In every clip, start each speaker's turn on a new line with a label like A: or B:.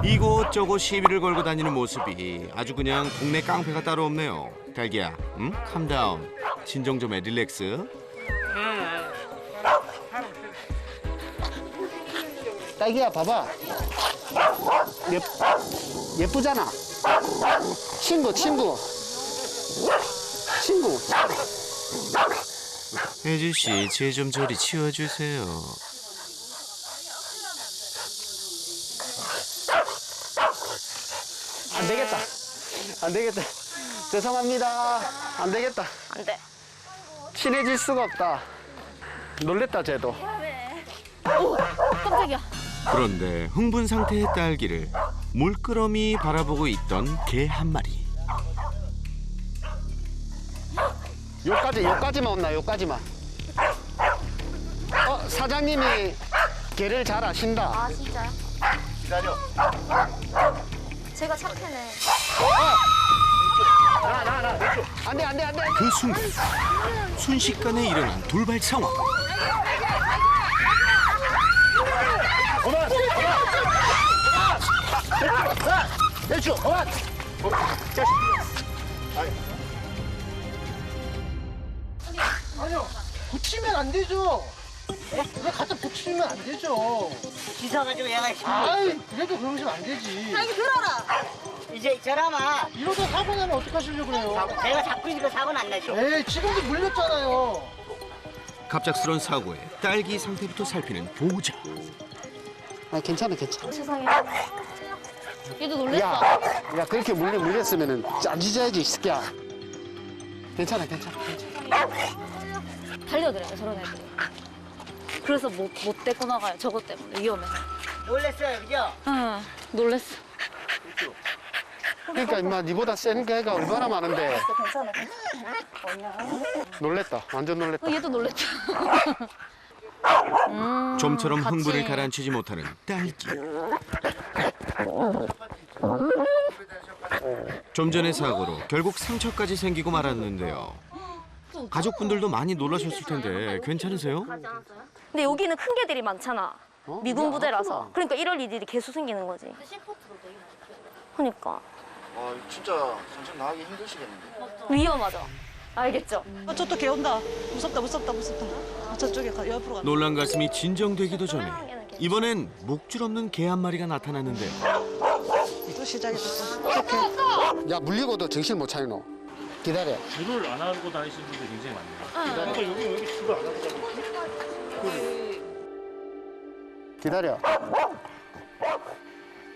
A: 이곳저곳 시비를 걸고 다니는 모습이 아주 그냥 동네 깡패가 따로 없네요. 딸기야, 캄다운. 진정 좀 해, 릴렉스.
B: 딸기야, 봐봐. 예쁘잖아. 친구.
A: 혜주씨, 쟤 좀 저리 치워주세요.
B: 안 되겠다. 죄송합니다. 안 되겠다.
C: 안 돼.
B: 친해질 수가 없다. 놀랬다, 쟤도.
C: 오, 깜짝이야.
A: 그런데 흥분 상태의 딸기를 물끄러미 바라보고 있던 개 한 마리.
B: 요까지만 온나, 요까지만. 사장님이 개를 잘 아신다.
C: 아, 진짜요?
B: 기다려.
C: 제가 착해네.
B: 안 돼.
A: 그 순간 순식간에 일어난 돌발 상황.
B: 대추,
D: 아니요, 붙이면 안 되죠. 왜 갖다 붙이면 안 되죠.
E: 기사가지고 얘가 지금
D: 아이, 그래도 그러시면 안 되지.
C: 딸기 들어라.
E: 이제 저라마
D: 이러다 사고 나면 어떡하시려고 그래요?
E: 내가 자꾸 이거 사고 안 나죠.
D: 에이, 지금도 물렸잖아요.
A: 갑작스런 사고에 딸기 상태부터 살피는 보호자.
B: 괜찮아.
C: 세상에. 얘도 놀랬어.
B: 야, 그렇게 물렸으면은 안 짖어야지, 이 새끼야. 괜찮아.
C: 달려들어요, 저런 애들이. 그래서 못 데리고 나가요, 저것 때문에. 위험해서.
E: 놀랬어요, 그죠?
C: 응, 놀랬어.
B: 그러니까 임마 니보다 센 개가 얼마나 많은데. 놀랬다. 완전 놀랬다.
C: 얘도 놀랬다.
A: 좀처럼 흥분을
C: 같이.
A: 가라앉히지 못하는 딸기. 좀 전의 사고로 결국 상처까지 생기고 말았는데요. 가족분들도 많이 놀라셨을 텐데 괜찮으세요?
C: 근데 여기는 큰 개들이 많잖아. 미군 부대라서.
B: 알아.
C: 그러니까 이럴 일들이 계속 생기는 거지. 그러니까
F: 진짜 산책 나가기 힘드시겠는데?
C: 위험하죠. 알겠죠?
G: 저또 개 온다. 무섭다. 저쪽에 옆으로 가.
A: 놀란 가슴이 진정되기도 전에 이번엔 목줄 없는 개 한 마리가 나타났는데
G: 또 시작했어.
B: 야, 물리고도 정신 못 차리노. 기다려.
H: 줄을 안 하고 다니시는 분들이 굉장히 많네요.
B: 기다려.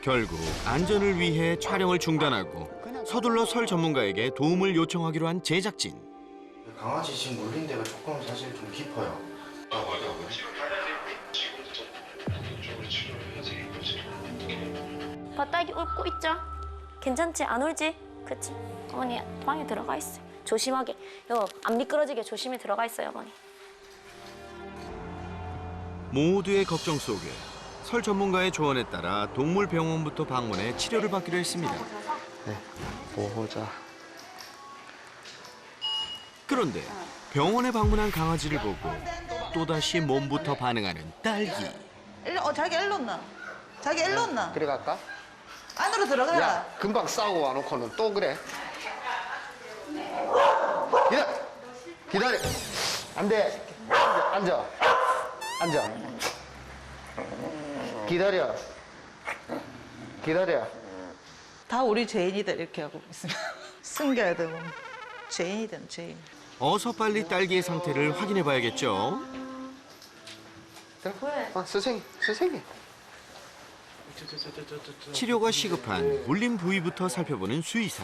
A: 결국 안전을 위해 촬영을 중단하고 서둘러 설 전문가에게 도움을 요청하기로 한 제작진.
F: 강아지 지금 물린 데가 조금 사실 좀 깊어요.
C: 딸기 울고 있죠? 괜찮지? 안 울지? 그치? 어머니 방에 들어가 있어요. 조심하게. 안 미끄러지게 조심히 들어가 있어요, 어머니.
A: 모두의 걱정 속에 설 전문가의 조언에 따라 동물병원부터 방문해 치료를 받기로 했습니다.
B: 보호자.
A: 그런데 병원에 방문한 강아지를 보고 또다시 몸부터 반응하는 딸기.
G: 자기 일로 온나? 자기 일로 온나?
B: 그래 갈까?
G: 안으로 들어가라.
B: 야, 금방 싸우고 와놓고는 또 그래. 기다려. 안 돼. 앉아. 기다려.
G: 다 우리 죄인이들 이렇게 하고 있으면 숨겨야 되고 죄인이든 죄인.
A: 어서 빨리 딸기의 상태를 확인해 봐야겠죠.
B: 선생님.
A: 치료가 시급한 물린 부위부터 살펴보는 수의사.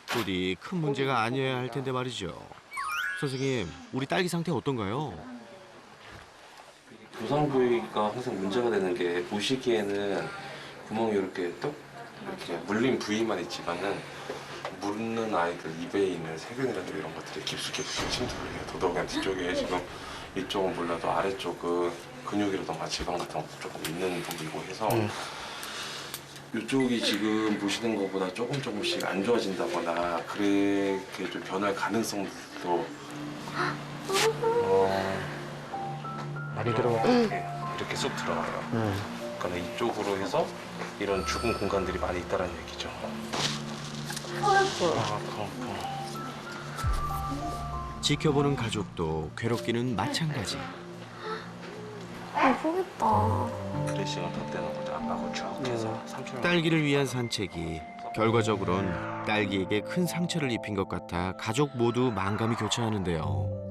A: 부디 큰 문제가 아니어야 할 텐데 말이죠. 선생님, 우리 딸기 상태 어떤가요?
I: 부상 부위가 항상 문제가 되는 게 보시기에는 구멍이 이렇게 물린 부위만 있지만은 물는 아이들 입에 있는 세균이라든가 이런 것들이 깊숙이 침투를 해요. 더더욱이 뒤쪽에 지금 이쪽은 몰라도 아래쪽은 근육이라든가 지방 같은 것도 조금 있는 부분이고 해서 이쪽이 지금 보시는 것보다 조금씩 안 좋아진다거나 그렇게 좀 변할 가능성도
B: 많이 들어가.
I: 이렇게 쏙 들어가요. 그러니까 이쪽으로 해서 이런 죽은 공간들이 많이 있다는 얘기죠.
A: 지켜보는 가족도 괴롭기는 마찬가지.
C: 예쁘겠다.
I: 드레싱을 덧대는 거죠. 압박을 쭉 해서 삼촌.
A: 딸기를 위한 산책이 결과적으론 딸기에게 큰 상처를 입힌 것 같아 가족 모두 만감이 교차하는데요.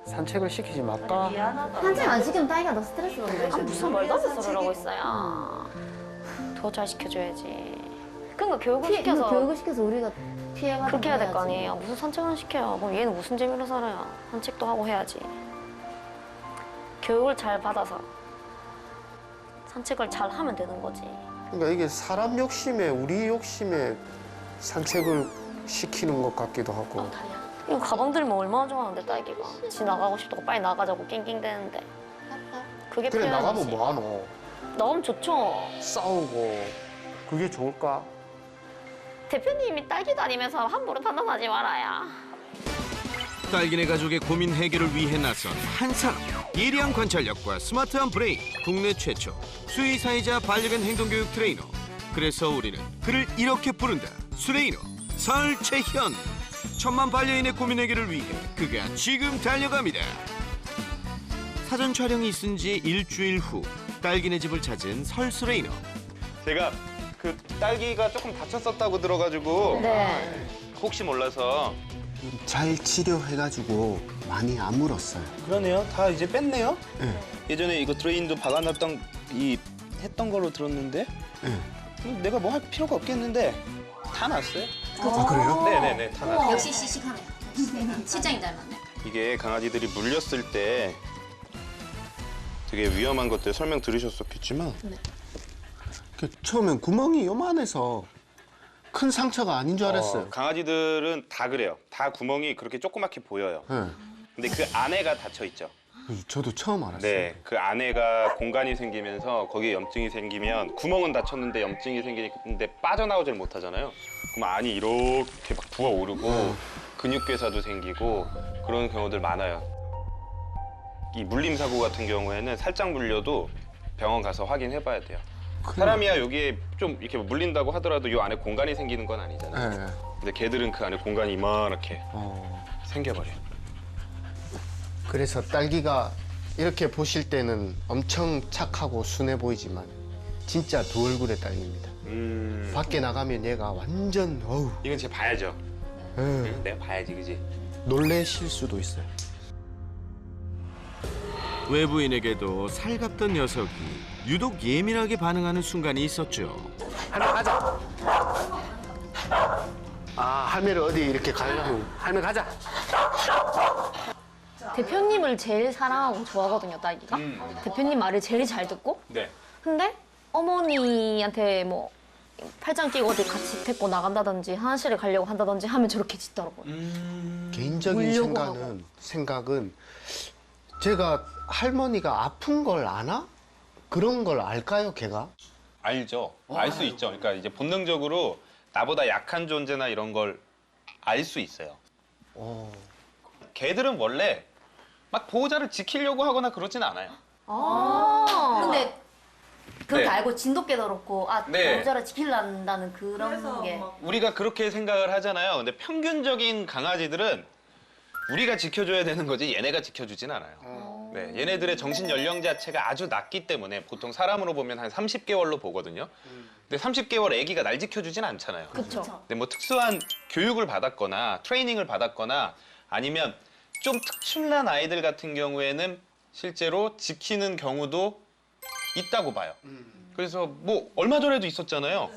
B: 산책을 시키지 말까?
C: 산책 안 시키면 딸기가 더 스트레스 받는데. 무슨 말도 안 되는 소리를 하고 있어요. 더 잘 시켜줘야지. 그러니까 교육을 시켜서.
J: 교육을 시켜서 우리가 피해가
C: 그렇게 해야 될 거 아니에요. 무슨 산책을 시켜요. 그럼 얘는 무슨 재미로 살아요. 산책도 하고 해야지. 교육을 잘 받아서 산책을 잘 하면 되는 거지.
B: 그러니까 이게 사람 욕심에 우리 욕심에 산책을 시키는 것 같기도 하고.
C: 이거 가방 들면 얼마나 좋아하는데 딸기가. 지 나가고 싶다고 빨리 나가자고 낑낑대는데. 그게
B: 그래
C: 표현이지.
B: 나가면 뭐하노?
C: 나가면 좋죠.
B: 싸우고 그게 좋을까?
C: 대표님이 딸기 다니면서 함부로 판단하지 말아야.
A: 딸기네 가족의 고민 해결을 위해 나선 한 사람. 예리한 관찰력과 스마트한 브레인. 국내 최초 수의사이자 반려견 행동교육 트레이너. 그래서 우리는 그를 이렇게 부른다. 수레이너 설채현. 천만 반려인의 고민 해결을 위해 그가 지금 달려갑니다. 사전 촬영이 있은 지 일주일 후 딸기네 집을 찾은 설수레이너.
K: 제가 그 딸기가 조금 다쳤었다고 들어가지고
C: 네.
K: 혹시 몰라서.
B: 잘 치료해가지고 많이 안 물었어요.
K: 그러네요. 다 이제 뺐네요.
B: 네.
K: 예전에 이거 드레인도 박아놨던 했던 걸로 들었는데 내가 뭐 할 필요가 없겠는데 다 났어요.
B: 아 그래요?
K: 네네네 다 났어요.
J: 역시 씩씩하네. 실장님 닮았네.
K: 이게 강아지들이 물렸을 때 되게 위험한 것들 설명 들으셨었겠지만
B: 처음엔 구멍이 요만해서 큰 상처가 아닌 줄 알았어요.
K: 강아지들은 다 그래요. 다 구멍이 그렇게 조그맣게 보여요.
B: 네.
K: 근데 그 안에가 닫혀 있죠.
B: 저도 처음 알았어요.
K: 네, 그 안에가 공간이 생기면서 거기에 염증이 생기면 구멍은 닫혔는데 염증이 생기는데 빠져나오질 못하잖아요. 그럼 안이 이렇게 막 부어오르고 근육괴사도 생기고 그런 경우들 많아요. 이 물림 사고 같은 경우에는 살짝 물려도 병원 가서 확인해봐야 돼요. 사람이야 여기에 좀 이렇게 물린다고 하더라도 이 안에 공간이 생기는 건 아니잖아요.
B: 네.
K: 근데 개들은 그 안에 공간이 이만하게 생겨버려요.
B: 그래서 딸기가 이렇게 보실 때는 엄청 착하고 순해 보이지만 진짜 두 얼굴의 딸기입니다. 밖에 나가면 얘가 완전 어우.
K: 이건 제가 봐야죠.
B: 네.
K: 내가 봐야지, 그지?
B: 놀래실 수도 있어요.
A: 외부인에게도 살갑던 녀석이 유독 예민하게 반응하는 순간이 있었죠.
B: 할매 가자. 아 할매를 어디 이렇게 가려면 할매 가자.
C: 대표님을 제일 사랑하고 좋아하거든요, 딸기가. 대표님 말을 제일 잘 듣고.
K: 네.
C: 근데 어머니한테 뭐 팔짱 끼고 어디 같이 데리고 나간다든지 화장실에 가려고 한다든지 하면 저렇게 짖더라고요.
B: 개인적인
C: 물려고
B: 생각은 제가 할머니가 아픈 걸 아나? 그런 걸 알까요, 걔가?
K: 알죠. 알 수 있죠. 그러니까 이제 본능적으로 나보다 약한 존재나 이런 걸 알 수 있어요. 개들은 원래 막 보호자를 지키려고 하거나 그러진 않아요.
J: 근데 그렇게
K: 네.
J: 알고 진돗개 더럽고
K: 네.
J: 보호자를 지키려는 그런 게.
K: 우리가 그렇게 생각을 하잖아요. 근데 평균적인 강아지들은 우리가 지켜줘야 되는 거지 얘네가 지켜주진 않아요. 네, 얘네들의 정신 연령 자체가 아주 낮기 때문에 보통 사람으로 보면 한 30개월로 보거든요. 근데 30개월 아기가 날 지켜주진 않잖아요.
C: 그렇죠.
K: 근데 뭐 특수한 교육을 받았거나 트레이닝을 받았거나 아니면 좀 특출난 아이들 같은 경우에는 실제로 지키는 경우도 있다고 봐요. 그래서 뭐 얼마 전에도 있었잖아요.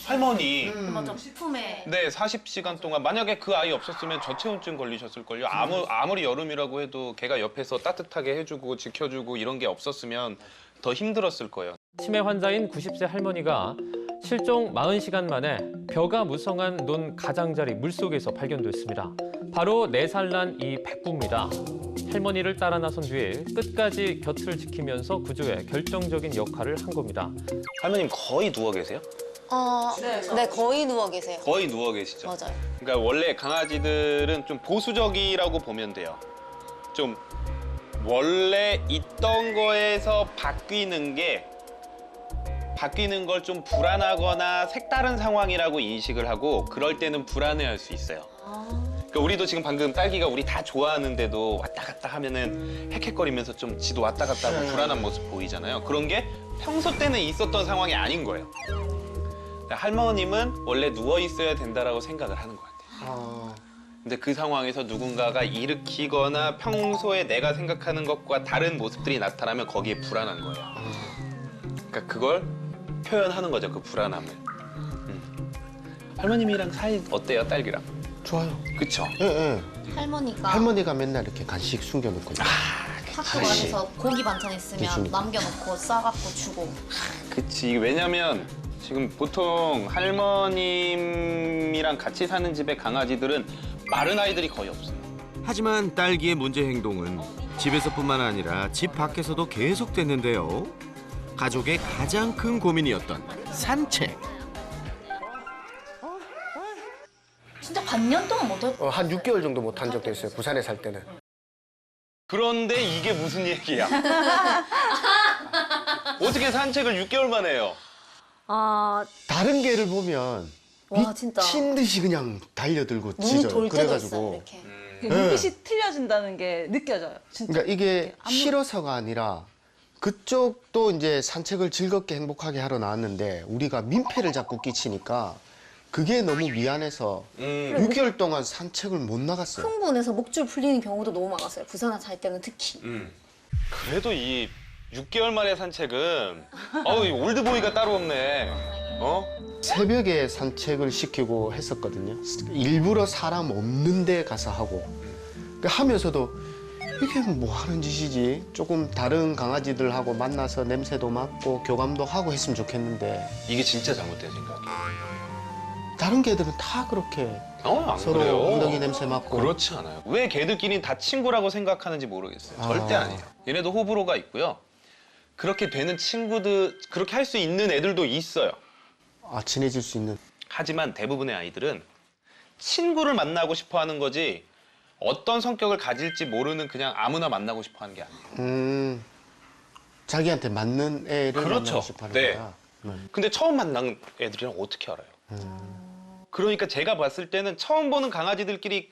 K: 할머니.
J: 맞아. 품에.
K: 네, 40시간 동안 만약에 그 아이 없었으면 저체온증 걸리셨을걸요. 아무리 여름이라고 해도 걔가 옆에서 따뜻하게 해주고 지켜주고 이런 게 없었으면 더 힘들었을 거예요.
L: 치매 환자인 90세 할머니가 실종 40시간 만에 벼가 무성한 논 가장자리 물속에서 발견됐습니다. 바로 4살 난 이 백구입니다. 할머니를 따라 나선 뒤에 끝까지 곁을 지키면서 구조에 결정적인 역할을 한 겁니다.
K: 할머님 거의 누워 계세요?
J: 네, 거의 누워 계세요.
K: 거의 누워 계시죠?
J: 맞아요.
K: 그러니까 원래 강아지들은 좀 보수적이라고 보면 돼요. 좀 원래 있던 거에서 바뀌는 걸 좀 불안하거나 색다른 상황이라고 인식을 하고 그럴 때는 불안해할 수 있어요. 그러니까 우리도 지금 방금 딸기가 우리 다 좋아하는데도 왔다 갔다 하면은 헥헥거리면서 좀 지도 왔다 갔다 하고 불안한 모습 보이잖아요. 그런 게 평소 때는 있었던 상황이 아닌 거예요. 그러니까 할머님은 원래 누워 있어야 된다라고 생각을 하는 것 같아요. 근데 그 상황에서 누군가가 일으키거나 평소에 내가 생각하는 것과 다른 모습들이 나타나면 거기에 불안한 거예요. 그러니까 그걸 표현하는 거죠, 그 불안함을. 할머님이랑 사이 어때요, 딸기랑?
B: 좋아요.
K: 그쵸?
B: 예, 예.
J: 할머니가
B: 맨날 이렇게 간식 숨겨놓고.
J: 학교 안에서 고기 반찬 있으면
B: 주니까.
J: 남겨놓고 싸갖고 주고.
K: 그치. 왜냐면 지금 보통 할머님이랑 같이 사는 집의 강아지들은 마른 아이들이 거의 없어요.
A: 하지만 딸기의 문제 행동은 집에서뿐만 아니라 집 밖에서도 계속됐는데요. 가족의 가장 큰 고민이었던 산책.
J: 진짜 반년 동안 못했.
B: 한 6개월 정도 못 한 적도 있어요. 부산에 살 때는.
K: 그런데 이게 무슨 얘기야? 어떻게 산책을 6개월만 해요?
B: 다른 개를 보면
J: 와, 진짜.
B: 미친 듯이 그냥 달려들고
J: 눈이
B: 짖어요.
J: 돌 때도 있어요,
B: 그래가지고.
J: 이렇게.
G: 눈빛이 틀려진다는 게 느껴져요. 진짜.
B: 그러니까 이게 싫어서가 아니라 그쪽도 이제 산책을 즐겁게 행복하게 하러 나왔는데 우리가 민폐를 자꾸 끼치니까 그게 너무 미안해서 6개월 동안 산책을 못 나갔어요.
J: 흥분해서 목줄 풀리는 경우도 너무 많았어요. 부산에 살 때는 특히.
K: 그래도 이 6개월 만의 산책은 이 올드보이가 따로 없네.
B: 새벽에 산책을 시키고 했었거든요. 일부러 사람 없는 데 가서 하고. 하면서도 이게 뭐 하는 짓이지? 조금 다른 강아지들하고 만나서 냄새도 맡고 교감도 하고 했으면 좋겠는데
K: 이게 진짜 잘못된 생각이에요.
B: 다른 개들은 다 그렇게
K: 안
B: 서로
K: 그래요.
B: 엉덩이 냄새 맡고.
K: 그렇지 않아요. 왜 걔들끼리는 다 친구라고 생각하는지 모르겠어요. 절대 아니에요. 얘네도 호불호가 있고요. 그렇게 되는 친구들, 그렇게 할 수 있는 애들도 있어요.
B: 친해질 수 있는.
K: 하지만 대부분의 아이들은 친구를 만나고 싶어 하는 거지 어떤 성격을 가질지 모르는 그냥 아무나 만나고 싶어 하는 게 아니에요.
B: 자기한테 맞는 애를
K: 그렇죠.
B: 만나고 싶어 하는
K: 네.
B: 거야.
K: 근데 처음 만난 애들이랑 어떻게 알아요? 그러니까 제가 봤을 때는 처음 보는 강아지들끼리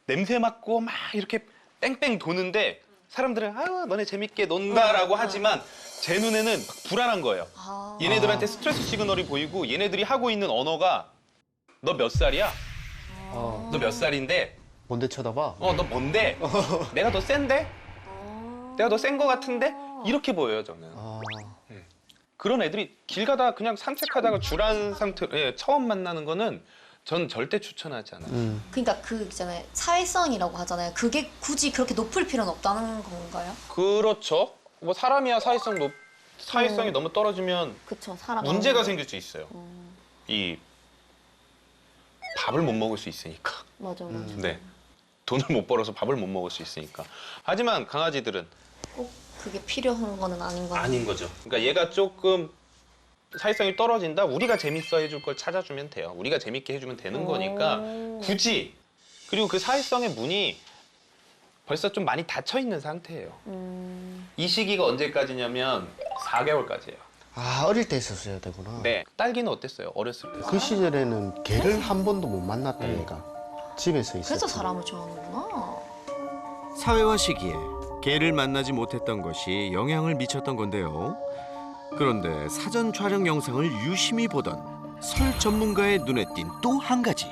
K: 냄새 맡고 막 이렇게 뺑뺑 도는데 사람들은 너네 재밌게 논다라고 하지만 제 눈에는 막 불안한 거예요. 얘네들한테 스트레스 시그널이 보이고 얘네들이 하고 있는 언어가 너 몇 살이야? 너 몇 살인데?
B: 뭔데 쳐다봐?
K: 너 뭔데? 내가 더 센데? 내가 더 센 거 같은데? 이렇게 보여요, 저는. 그런 애들이 길 가다 그냥 산책하다가 줄한 상태, 처음 만나는 거는 전 절대 추천하지 않아요.
J: 그러니까 그 있잖아요. 사회성이라고 하잖아요. 그게 굳이 그렇게 높을 필요는 없다는 건가요?
K: 그렇죠. 뭐 사람이야 사회성이 너무 떨어지면
J: 그쵸, 사람.
K: 문제가 생길 수 있어요. 이 밥을 못 먹을 수 있으니까.
J: 맞아.
K: 네. 돈을 못 벌어서 밥을 못 먹을 수 있으니까. 하지만 강아지들은
J: 꼭 그게 필요한 거는 아닌 거예요.
K: 아닌 거죠. 그러니까 얘가 조금 사회성이 떨어진다. 우리가 재밌어 해줄 걸 찾아주면 돼요. 우리가 재밌게 해주면 되는 거니까 굳이. 그리고 그 사회성의 문이 벌써 좀 많이 닫혀 있는 상태예요. 이 시기가 언제까지냐면 4개월까지예요.
B: 어릴 때 있었어야 되구나.
K: 네. 딸기는 어땠어요? 어렸을 때.
B: 그 시절에는 개를 한 번도 못 만났다 얘가. 집에서 있었지.
J: 그래서 사람을 좋아하는구나.
A: 사회화 시기에 개를 만나지 못했던 것이 영향을 미쳤던 건데요. 그런데 사전 촬영 영상을 유심히 보던 설 전문가의 눈에 띈 또 한 가지.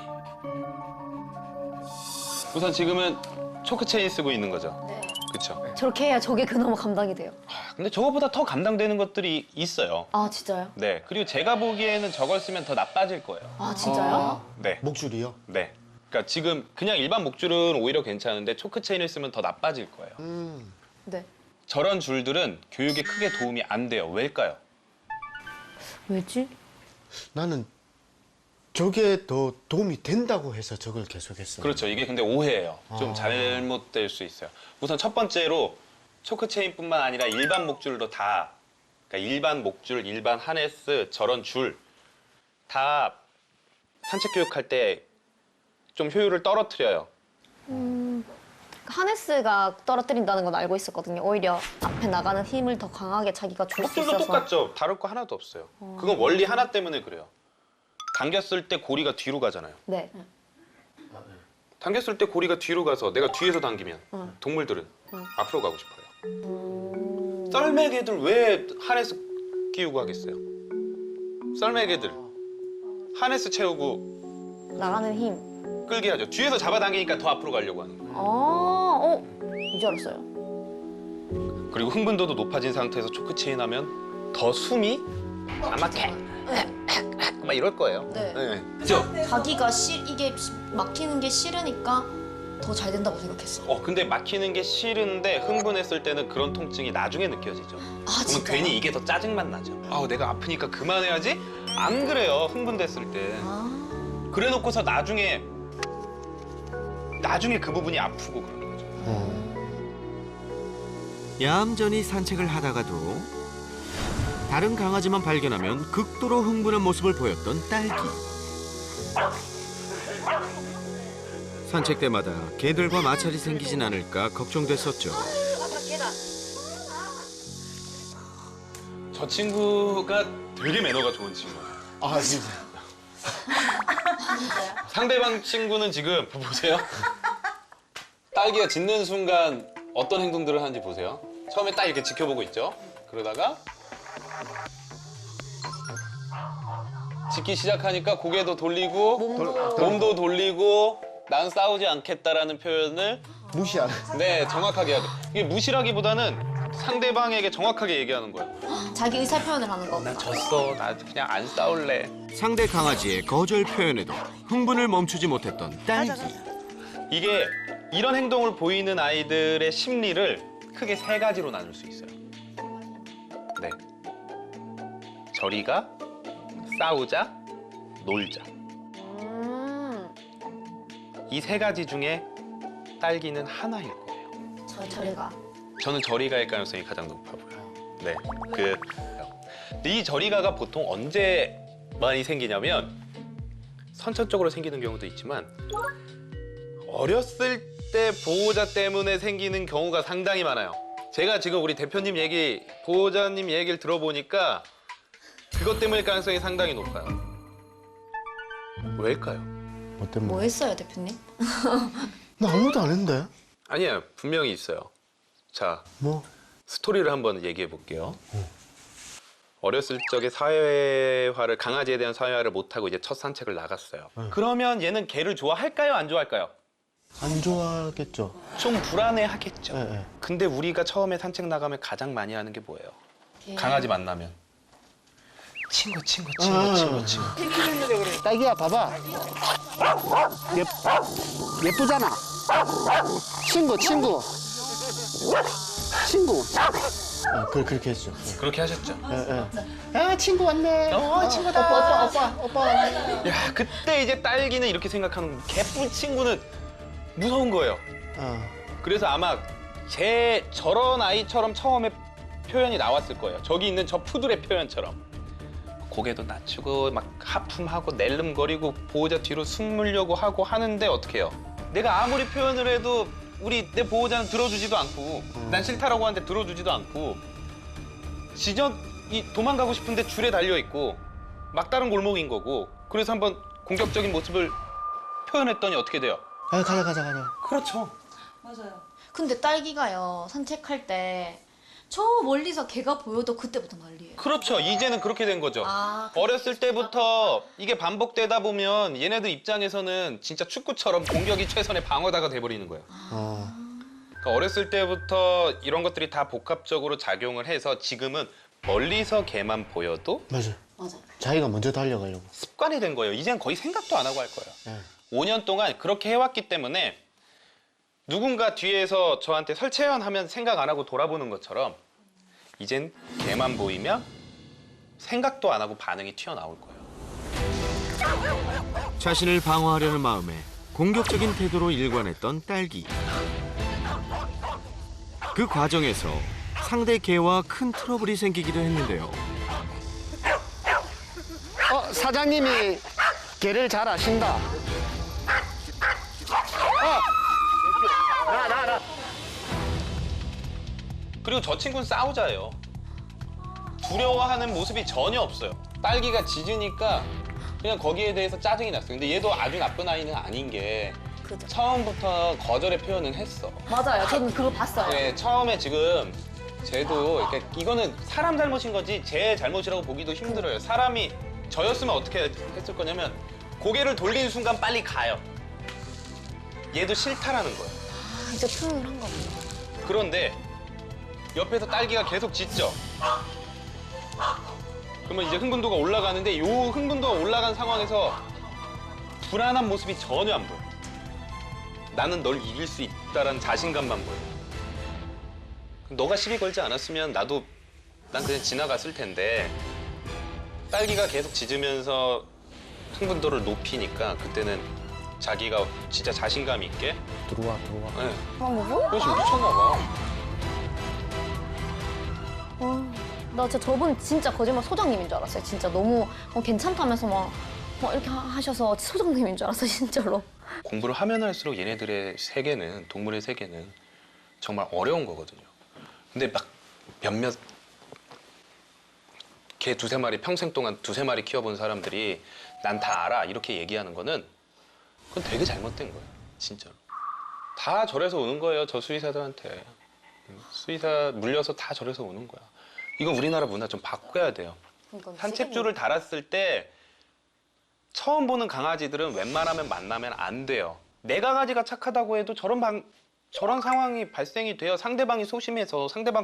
K: 우선 지금은 초크 체인 쓰고 있는 거죠.
J: 네.
K: 그렇죠.
C: 저렇게 해야 저게 그나마 감당이 돼요.
K: 근데 저거보다 더 감당되는 것들이 있어요.
C: 진짜요?
K: 네. 그리고 제가 보기에는 저걸 쓰면 더 나빠질 거예요.
C: 진짜요?
K: 네.
B: 목줄이요?
K: 네. 그러니까 지금 그냥 일반 목줄은 오히려 괜찮은데 초크 체인을 쓰면 더 나빠질 거예요.
C: 네.
K: 저런 줄들은 교육에 크게 도움이 안 돼요. 왜일까요?
C: 왜지?
B: 나는 저게 더 도움이 된다고 해서 저걸 계속했어요.
K: 그렇죠. 이게 근데 오해예요. 좀 잘못될 수 있어요. 우선 첫 번째로 초크 체인뿐만 아니라 일반 목줄도 다, 그러니까 일반 목줄, 일반 하네스, 저런 줄 다 산책 교육할 때 좀 효율을 떨어뜨려요.
C: 하네스가 떨어뜨린다는 건 알고 있었거든요. 오히려 앞에 나가는 힘을 더 강하게 자기가 줄 수
K: 헛들도
C: 있어서.
K: 똑같죠. 다를 거 하나도 없어요. 그건 원리 하나 때문에 그래요. 당겼을 때 고리가 뒤로 가잖아요.
C: 네.
K: 당겼을 때 고리가 뒤로 가서 내가 뒤에서 당기면 동물들은 앞으로 가고 싶어요. 썰매개들 왜 하네스 끼우고 하겠어요? 썰매개들 하네스 채우고
C: 나가는 힘.
K: 끌게 하죠. 뒤에서 잡아당기니까 더 앞으로 가려고 하는 거예요.
C: 이제 알았어요.
K: 그리고 흥분도도 높아진 상태에서 초크 체인하면 더 숨이 안 막혀. 막 이럴 거예요.
J: 네.
K: 그죠?
J: 자기가 이게 막히는 게 싫으니까 더 잘 된다고 생각했어.
K: 근데 막히는 게 싫은데 흥분했을 때는 그런 통증이 나중에 느껴지죠. 그러면
J: 진짜요?
K: 괜히 이게 더 짜증만 나죠. 내가 아프니까 그만해야지? 안 그래요, 흥분됐을 때. 그래 놓고서 나중에 그 부분이 아프고 그러는 거죠.
A: 얌전히 산책을 하다가도 다른 강아지만 발견하면 극도로 흥분한 모습을 보였던 딸기. 산책 때마다 개들과 마찰이 생기진 않을까 걱정됐었죠.
K: 저 친구가 되게 매너가 좋은 친구예요.
B: 아 진짜.
K: 상대방 친구는 지금 보세요. 딸기가 짖는 순간 어떤 행동들을 하는지 보세요. 처음에 딱 이렇게 지켜보고 있죠. 그러다가 짖기 시작하니까 고개도 돌리고 몸도 돌리고 난 싸우지 않겠다라는 표현을
B: 무시하는.
K: 네, 정확하게 하죠. 이게 무시라기보다는 상대방에게 정확하게 얘기하는 거예요.
J: 자기 의사 표현을 하는 거.
K: 나 졌어. 나 그냥 안 싸울래.
A: 상대 강아지의 거절 표현에도 흥분을 멈추지 못했던 딸기.
K: 이게 이런 행동을 보이는 아이들의 심리를 크게 세 가지로 나눌 수 있어요. 네. 저리 가, 싸우자, 놀자. 이 세 가지 중에 딸기는 하나일 거예요.
J: 저리가.
K: 저는 저리가일 가능성이 가장 높아 보여요. 네. 근데 이 저리가가 보통 언제 많이 생기냐면 선천적으로 생기는 경우도 있지만 어렸을 때 보호자 때문에 생기는 경우가 상당히 많아요. 제가 지금 우리 대표님 보호자님 얘기를 들어보니까 그것 때문일 가능성이 상당히 높아요. 왜일까요?
B: 뭐 때문에?
J: 뭐 했어요, 대표님?
B: 나 아무것도 안 했는데.
K: 아니에요. 분명히 있어요. 자,
B: 뭐?
K: 스토리를 한번 얘기해 볼게요. 어렸을 적에 사회화를, 강아지에 대한 사회화를 못하고 이제 첫 산책을 나갔어요. 그러면 얘는 개를 좋아할까요? 안 좋아할까요?
B: 안 좋아하겠죠.
K: 좀 불안해하겠죠.
B: 네.
K: 근데 우리가 처음에 산책 나가면 가장 많이 하는 게 뭐예요? 강아지 만나면. 친구.
D: 딸기야 봐봐. 예쁘잖아. 친구.
B: 그렇게 했죠.
K: 그렇게 하셨죠?
D: 아 친구 왔네.
K: 친구다.
D: 오빠 왔네.
K: 야, 그때 이제 딸기는 이렇게 생각하는 거예요. 개뿔 친구는 무서운 거예요. 그래서 아마 저런 아이처럼 처음에 표현이 나왔을 거예요. 저기 있는 저 푸들의 표현처럼. 고개도 낮추고 막 하품하고 낼름거리고 보호자 뒤로 숨 물려고 하고 하는데 어떻게 해요? 내가 아무리 표현을 해도 내 보호자는 들어주지도 않고 난 싫다라고 하는데 들어주지도 않고 도망가고 싶은데 줄에 달려있고 막다른 골목인 거고 그래서 한번 공격적인 모습을 표현했더니 어떻게 돼요?
B: 가자.
K: 그렇죠.
J: 맞아요. 근데 딸기가요, 산책할 때 저 멀리서 개가 보여도 그때부터 난리예요.
K: 그렇죠. 이제는 그렇게 된 거죠. 어렸을 때부터 이게 반복되다 보면 얘네들 입장에서는 진짜 축구처럼 공격이 최선의 방어다가 돼버리는 거예요. 그러니까 어렸을 때부터 이런 것들이 다 복합적으로 작용을 해서 지금은 멀리서 개만 보여도
B: 맞아. 자기가 먼저 달려가려고.
K: 습관이 된 거예요. 이젠 거의 생각도 안 하고 할 거예요. 5년 동안 그렇게 해왔기 때문에 누군가 뒤에서 저한테 설채연 하면 생각 안 하고 돌아보는 것처럼 이젠 개만 보이면 생각도 안 하고 반응이 튀어나올 거예요.
A: 자신을 방어하려는 마음에 공격적인 태도로 일관했던 딸기. 그 과정에서 상대 개와 큰 트러블이 생기기도 했는데요.
D: 사장님이 개를 잘 아신다. 나.
K: 그리고 저 친구는 싸우자예요. 두려워하는 모습이 전혀 없어요. 딸기가 짖으니까 그냥 거기에 대해서 짜증이 났어요. 근데 얘도 아주 나쁜 아이는 아닌 게
C: 그죠.
K: 처음부터 거절의 표현은 했어.
C: 맞아요. 저는 그거 봤어요.
K: 네, 처음에 지금 쟤도 이렇게 이거는 사람 잘못인 거지 제 잘못이라고 보기도 힘들어요. 사람이 저였으면 어떻게 했을 거냐면 고개를 돌리는 순간 빨리 가요. 얘도 싫다라는 거예요.
C: 아, 이제 표현을 한 거구나.
K: 그런데 옆에서 딸기가 계속 짖죠. 그러면 이제 흥분도가 올라가는데 요 흥분도가 올라간 상황에서 불안한 모습이 전혀 안 보여. 나는 널 이길 수 있다라는 자신감만 보여. 너가 시비 걸지 않았으면 난 그냥 지나갔을 텐데 딸기가 계속 짖으면서 흥분도를 높이니까 그때는 자기가 진짜 자신감 있게
B: 들어와.
K: 네.
C: 뭐?
K: 그래서 미쳤나 봐.
C: 나 진짜 저분 진짜 거짓말 소장님인 줄 알았어요. 진짜 너무 괜찮다면서 막 이렇게 하셔서 소장님인 줄 알았어요. 진짜로.
K: 공부를 하면 할수록 얘네들의 세계는, 동물의 세계는 정말 어려운 거거든요. 근데 막 몇몇 개 두세 마리 평생 동안 두세 마리 키워본 사람들이 난 다 알아 이렇게 얘기하는 거는 그건 되게 잘못된 거예요. 진짜로. 다 절에서 오는 거예요. 저 수의사들한테. 수의사 물려서 다 절에서 오는 거야. 이건 우리나라 문화 좀 바꿔야 돼요. 산책줄을 달았을 때 처음 보는 강아지들은 웬만하면 만나면 안 돼요. 내 강아지가 착하다고 해도 저런 상황이 발생이 돼요. 상대방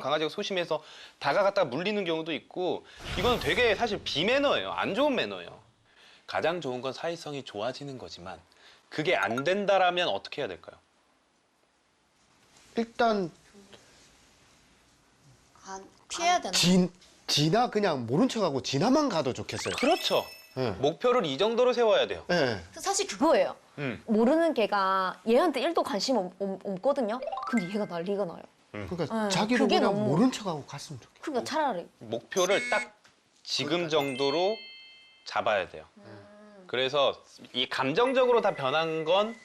K: 강아지가 소심해서 다가갔다가 물리는 경우도 있고 이건 되게 사실 비매너예요. 안 좋은 매너예요. 가장 좋은 건 사회성이 좋아지는 거지만 그게 안 된다라면 어떻게 해야 될까요?
B: 일단
J: 피해야 되나?
B: 진아 그냥 모른 척하고 진아만 가도 좋겠어요.
K: 그렇죠.
B: 네.
K: 목표를 이 정도로 세워야 돼요.
B: 네.
C: 사실 그거예요. 모르는 개가 얘한테 1도 관심 없거든요. 근데 얘가 난리가 나요.
B: 그러니까 자기도
C: 그게
B: 그냥
C: 너무-
B: 모른 척하고 갔으면 좋겠어.
C: 그러니까 차라리.
K: 목표를 딱 지금 정도로 잡아야 돼요. 그래서 이 감정적으로 다 변하는 건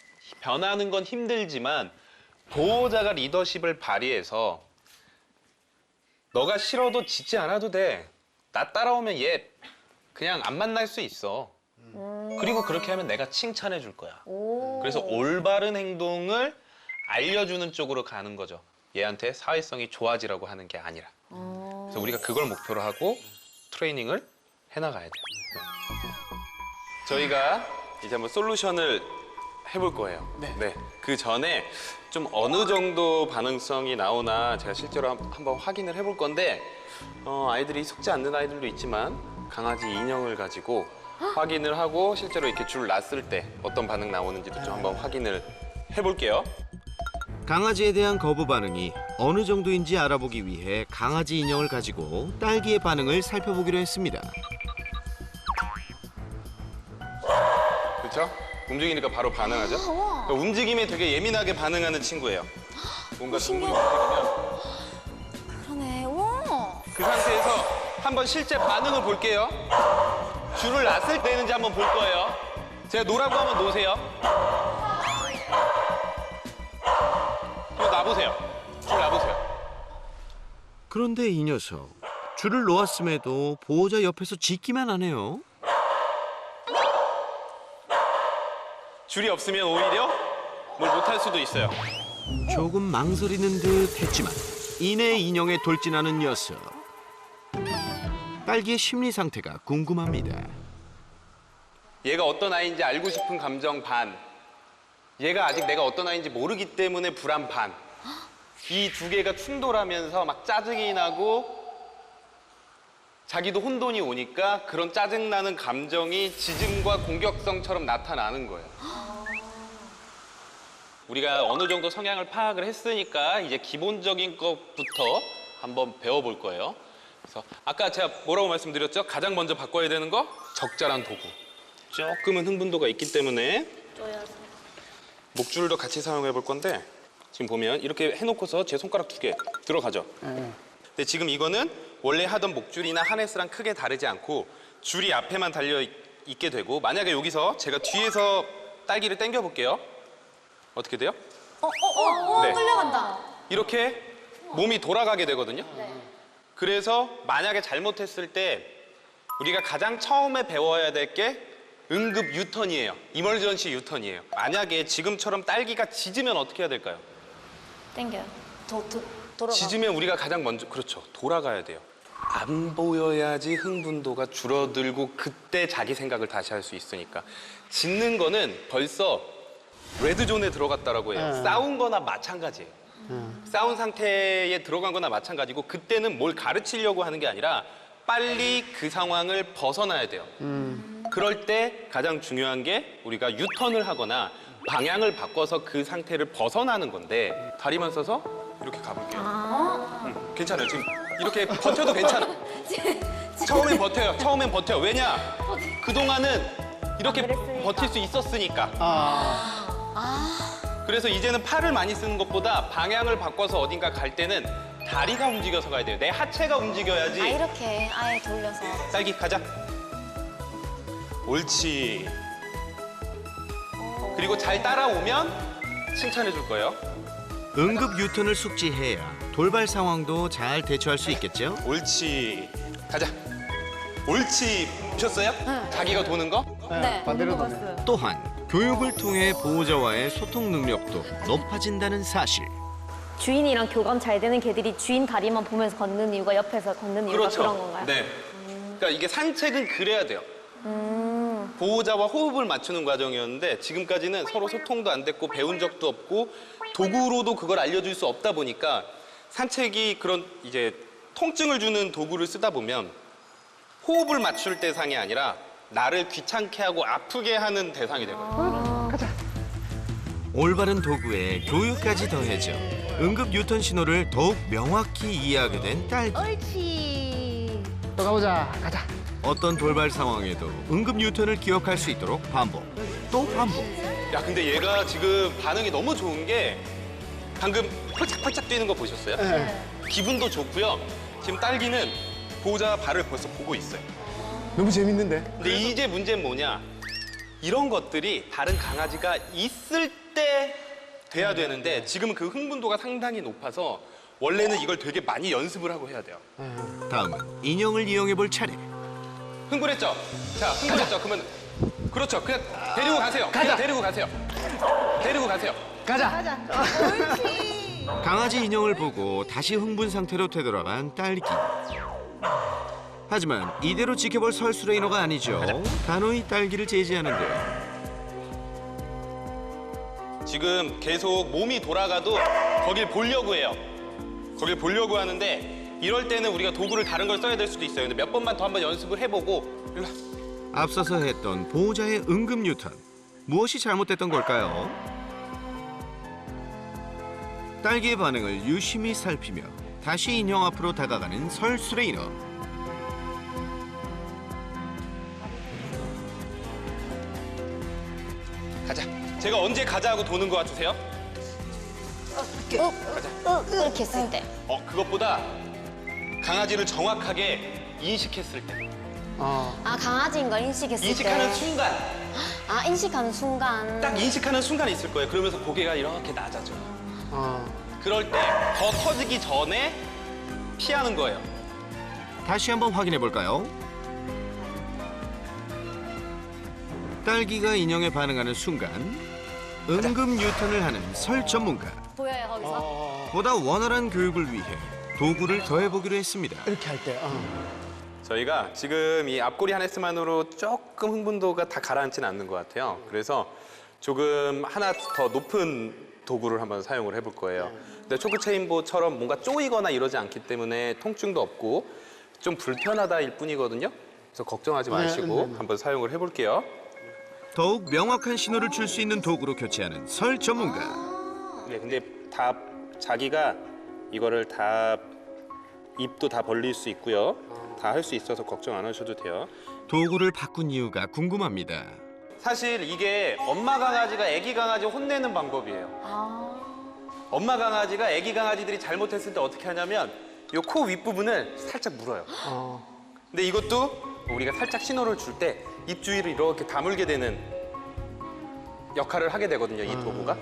K: 힘들지만 보호자가 리더십을 발휘해서 너가 싫어도 짖지 않아도 돼. 나 따라오면 얘 그냥 안 만날 수 있어. 그리고 그렇게 하면 내가 칭찬해 줄 거야. 그래서 올바른 행동을 알려주는 쪽으로 가는 거죠. 얘한테 사회성이 좋아지라고 하는 게 아니라. 그래서 우리가 그걸 목표로 하고 트레이닝을 해나가야 돼요. 네. 저희가 이제 한번 솔루션을 해볼 거예요. 네. 그 전에 좀 어느 정도 반응성이 나오나 제가 실제로 한번 확인을 해볼 건데 아이들이 속지 않는 아이들도 있지만 강아지 인형을 가지고 확인을 하고 실제로 이렇게 줄 놨을 때 어떤 반응 나오는지도 좀 한번 확인을 해볼게요.
A: 강아지에 대한 거부 반응이 어느 정도인지 알아보기 위해 강아지 인형을 가지고 딸기의 반응을 살펴보기로 했습니다.
K: 그렇죠? 움직이니까 바로 반응하죠? 그러니까 움직임에 되게 예민하게 반응하는 친구예요. 뭔가 동물이 움직이면
J: 그러네. 우와.
K: 그 상태에서 한번 실제 반응을 볼게요. 줄을 놨을 때 되는지 한번 볼 거예요. 제가 놓으라고 하면 놓으세요. 이거 놔보세요. 줄 놔보세요.
A: 그런데 이 녀석 줄을 놓았음에도 보호자 옆에서 짖기만 하네요.
K: 줄이 없으면 오히려 뭘 못할 수도 있어요.
A: 조금 망설이는 듯 했지만 이내 인형에 돌진하는 녀석. 딸기의 심리 상태가 궁금합니다.
K: 얘가 어떤 아이인지 알고 싶은 감정 반. 얘가 아직 내가 어떤 아이인지 모르기 때문에 불안 반. 이 두 개가 충돌하면서 막 짜증이 나고 자기도 혼돈이 오니까 그런 짜증나는 감정이 짖음과 공격성처럼 나타나는 거예요. 우리가 어느 정도 성향을 파악을 했으니까 이제 기본적인 것부터 한번 배워볼 거예요. 그래서 아까 제가 뭐라고 말씀드렸죠? 가장 먼저 바꿔야 되는 거? 적절한 도구. 조금은 흥분도가 있기 때문에 목줄도 같이 사용해 볼 건데 지금 보면 이렇게 해놓고서 제 손가락 2개 들어가죠? 근데 지금 이거는 원래 하던 목줄이나 하네스랑 크게 다르지 않고 줄이 앞에만 달려 있게 되고 만약에 여기서 제가 뒤에서 딸기를 당겨 볼게요. 어떻게 돼요? 네.
J: 끌려간다.
K: 이렇게 몸이 돌아가게 되거든요. 그래서 만약에 잘못했을 때 우리가 가장 처음에 배워야 될 게 응급 유턴이에요. 이멀전시 유턴이에요. 만약에 지금처럼 딸기가 짖으면 어떻게 해야 될까요?
C: 땡겨요. 돌아가.
K: 짖으면 우리가 가장 먼저, 그렇죠, 돌아가야 돼요. 안 보여야지 흥분도가 줄어들고 그때 자기 생각을 다시 할 수 있으니까. 짖는 거는 벌써 레드존에 들어갔다라고 해요. 싸운 거나 마찬가지예요. 싸운 상태에 들어간 거나 마찬가지고 그때는 뭘 가르치려고 하는 게 아니라 빨리 그 상황을 벗어나야 돼요. 그럴 때 가장 중요한 게 우리가 유턴을 하거나 방향을 바꿔서 그 상태를 벗어나는 건데 다리만 써서 이렇게 가볼게요. 괜찮아요. 지금 이렇게 버텨도 괜찮아. 처음엔 버텨요. 처음엔 버텨요. 왜냐? 그동안은 이렇게 버틸 수 있었으니까. 그래서 이제는 팔을 많이 쓰는 것보다 방향을 바꿔서 어딘가 갈 때는 다리가 움직여서 가야 돼요. 내 하체가 움직여야지.
C: 아, 이렇게 아예 돌려서.
K: 딸기 가자. 옳지. 그리고 잘 따라오면 칭찬해 줄 거예요.
A: 응급 유턴을 숙지해야 돌발 상황도 잘 대처할 수 있겠죠?
K: 옳지. 가자. 옳지. 보셨어요? 자기가 도는 거?
C: 네.
B: 반대로
A: 또한 교육을 통해 보호자와의 소통 능력도 높아진다는 사실.
C: 주인이랑 교감 잘 되는 개들이 주인 다리만 보면서 걷는 이유가 옆에서 걷는 이유가
K: 그렇죠.
C: 그런 건가요?
K: 네. 그러니까 이게 산책은 그래야 돼요. 보호자와 호흡을 맞추는 과정이었는데 지금까지는 서로 소통도 안 됐고 배운 적도 없고 도구로도 그걸 알려줄 수 없다 보니까 산책이 그런 이제 통증을 주는 도구를 쓰다 보면 호흡을 맞출 대상이 아니라 나를 귀찮게 하고 아프게 하는 대상이 되거든요.
A: 올바른 도구에 교육까지 더해져 응급 유턴 신호를 더욱 명확히 이해하게 된 딸기.
J: 옳지.
D: 또 가보자. 가자.
A: 어떤 돌발 상황에도 응급 유턴을 기억할 수 있도록 반복, 또 반복.
K: 야, 근데 얘가 지금 반응이 너무 좋은 게 방금 펄짝펄짝 뛰는 거 보셨어요? 기분도 좋고요. 지금 딸기는 보호자 발을 벌써 보고 있어요.
B: 너무 재밌는데?
K: 근데 이제 문제는 뭐냐? 이런 것들이 다른 강아지가 있을 때 돼야 되는데 지금은 그 흥분도가 상당히 높아서 원래는 이걸 되게 많이 연습을 하고 해야 돼요.
A: 다음은 인형을 이용해 볼 차례.
K: 흥분했죠? 자, 흥분했죠? 그러면 그렇죠. 그냥 데리고 가세요. 그냥 데리고 가세요. 데리고 가세요.
D: 가자.
J: 옳지.
A: 강아지 인형을 보고 다시 흥분 상태로 되돌아간 딸기. 하지만 이대로 지켜볼 설수레이너가 아니죠. 단호히 딸기를 제지하는데요.
K: 지금 계속 몸이 돌아가도 거길 보려고 해요. 거길 보려고 하는데 이럴 때는 우리가 도구를 다른 걸 써야 될 수도 있어요. 근데 몇 번만 더 한번 연습을 해보고 일로 와.
A: 앞서서 했던 보호자의 응급 유턴. 무엇이 잘못됐던 걸까요? 딸기의 반응을 유심히 살피며 다시 인형 앞으로 다가가는 설수레이너.
K: 가자. 제가 언제 가자 하고 도는 거 같으세요?
C: 이렇게 했을 때.
K: 그것보다 강아지를 정확하게 인식했을 때.
C: 아, 강아지인 걸 인식했을
K: 인식하는
C: 때.
K: 순간.
C: 아, 인식하는 순간.
K: 딱 인식하는 순간이 있을 거예요. 그러면서 고개가 이렇게 낮아져요. 그럴 때 더 터지기 전에 피하는 거예요.
A: 다시 한번 확인해 볼까요? 딸기가 인형에 반응하는 순간 응급 유턴을 하는 설 전문가.
C: 보여요, 거기서?
A: 보다 원활한 교육을 위해 도구를 더해보기로 했습니다.
B: 이렇게 할 때.
K: 저희가 지금 이 앞구리 하네스만으로 조금 흥분도가 다 가라앉지는 않는 것 같아요. 그래서 조금 하나 더 높은 도구를 한번 사용을 해볼 거예요. 근데 초크 체인보처럼 뭔가 쪼이거나 이러지 않기 때문에 통증도 없고 좀 불편하다일 뿐이거든요. 그래서 걱정하지 마시고 한번 사용을 해볼게요.
A: 더욱 명확한 신호를 줄 수 있는 도구로 교체하는 설 전문가.
K: 네, 근데 다 자기가 이거를 다 입도 다 벌릴 수 있고요. 다 할 수 있어서 걱정 안 하셔도 돼요.
A: 도구를 바꾼 이유가 궁금합니다.
K: 사실 이게 엄마 강아지가 아기 강아지 혼내는 방법이에요. 엄마 강아지가 아기 강아지들이 잘못했을 때 어떻게 하냐면 이 코 윗부분을 살짝 물어요. 근데 이것도 우리가 살짝 신호를 줄 때 입 주위를 이렇게 다물게 되는 역할을 하게 되거든요, 이 도구가.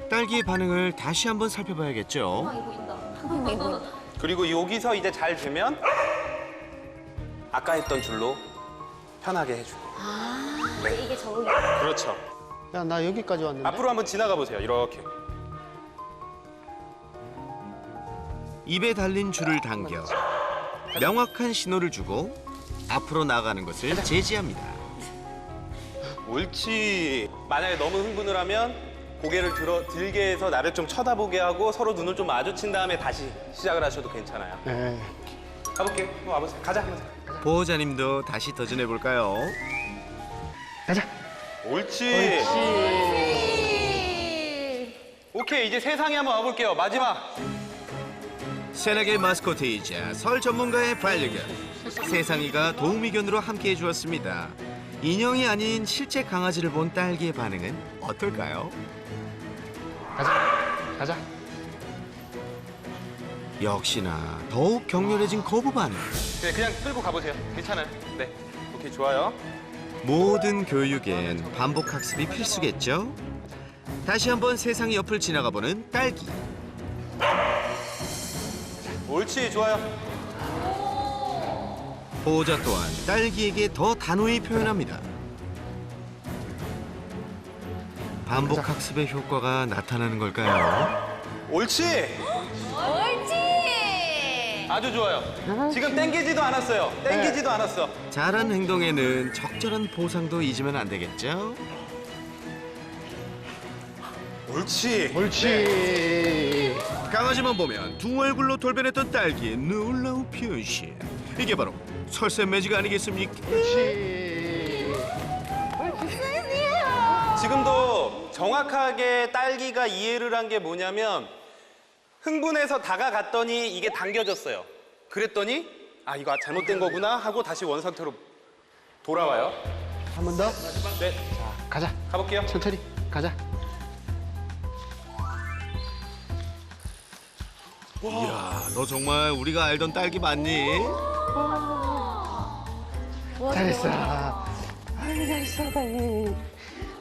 A: 딸기의 반응을 다시 한번 살펴봐야겠죠.
K: 그리고 여기서 이제 잘 되면 아까 했던 줄로 편하게 해주고.
C: 이게 적응이.
K: 그렇죠.
B: 야, 나 여기까지 왔는데.
K: 앞으로 한번 지나가 보세요. 이렇게.
A: 입에 달린 줄을 당겨 명확한 신호를 주고 앞으로 나가는 것을 제지합니다.
K: 옳지. 만약에 너무 흥분을 하면 고개를 들게 해서 나를 좀 쳐다보게 하고 서로 눈을 좀 마주친 다음에 다시 시작을 하셔도 괜찮아요.
B: 네.
K: 가볼게요. 와보세요. 가자.
A: 보호자님도 다시 도전해 볼까요?
B: 가자.
K: 옳지. 오케이, 이제 세상에 한번 와볼게요. 마지막.
A: 새나개 마스코트이자 설 전문가의 반려견 세상이가 도우미견으로 함께해 주었습니다. 인형이 아닌 실제 강아지를 본 딸기의 반응은 어떨까요?
B: 가자.
A: 역시나 더욱 격렬해진 거부 반응.
K: 그냥 끌고 가보세요. 괜찮아요. 네. 오케이, 좋아요.
A: 모든 교육엔 반복 학습이 필수겠죠? 다시 한번 세상이 옆을 지나가 보는 딸기.
K: 옳지, 좋아요.
A: 보호자 또한 딸기에게 더 단호히 표현합니다. 반복 학습의 효과가 나타나는 걸까요?
K: 옳지. 아주 좋아요. 지금 땡기지도 않았어요. 땡기지도 않았어.
A: 잘한 행동에는 적절한 보상도 잊으면 안 되겠죠?
K: 옳지.
A: 강아지만 보면 두 얼굴로 돌변했던 딸기의 놀라운 변신. 이게 바로 설세 매직 아니겠습니까?
K: 지금도 정확하게 딸기가 이해를 한 게 뭐냐면 흥분해서 다가갔더니 이게 당겨졌어요. 그랬더니 아, 이거 잘못된 거구나 하고 다시 원상태로 돌아와요.
B: 한 번 더.
K: 네.
B: 자, 가자.
K: 가볼게요.
B: 천천히. 가자.
A: 이야, 너 정말 우리가 알던 딸기 맞니?
B: 잘했어. 아유, 잘했어, 딸기.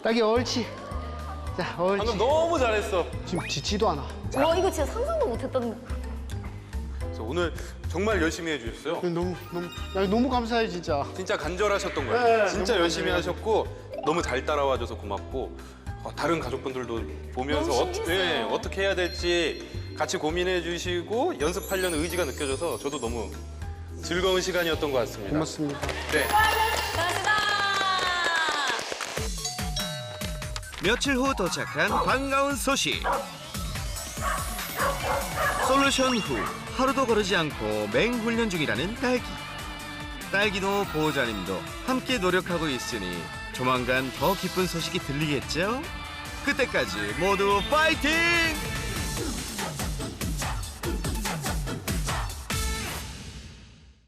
B: 딸기 옳지. 자, 옳지.
K: 방금 너무 잘했어.
B: 지금 짖지도 않아.
C: 와, 이거 진짜 상상도 못했던.
K: 그래서 오늘 정말 열심히 해주셨어요.
B: 너무 감사해, 진짜.
K: 진짜 간절하셨던 거예요.
B: 네,
K: 진짜
B: 너무
K: 열심히
B: 감사해요.
K: 하셨고 너무 잘 따라와줘서 고맙고 다른 가족분들도 보면서 어떻게 해야 될지 같이 고민해 주시고 연습하려는 의지가 느껴져서 저도 너무 즐거운 시간이었던 것 같습니다.
B: 고맙습니다.
K: 네.
A: 며칠 후 도착한 반가운 소식. 솔루션 후 하루도 거르지 않고 맹훈련 중이라는 딸기. 딸기도 보호자님도 함께 노력하고 있으니 조만간 더 기쁜 소식이 들리겠죠? 그때까지 모두 파이팅!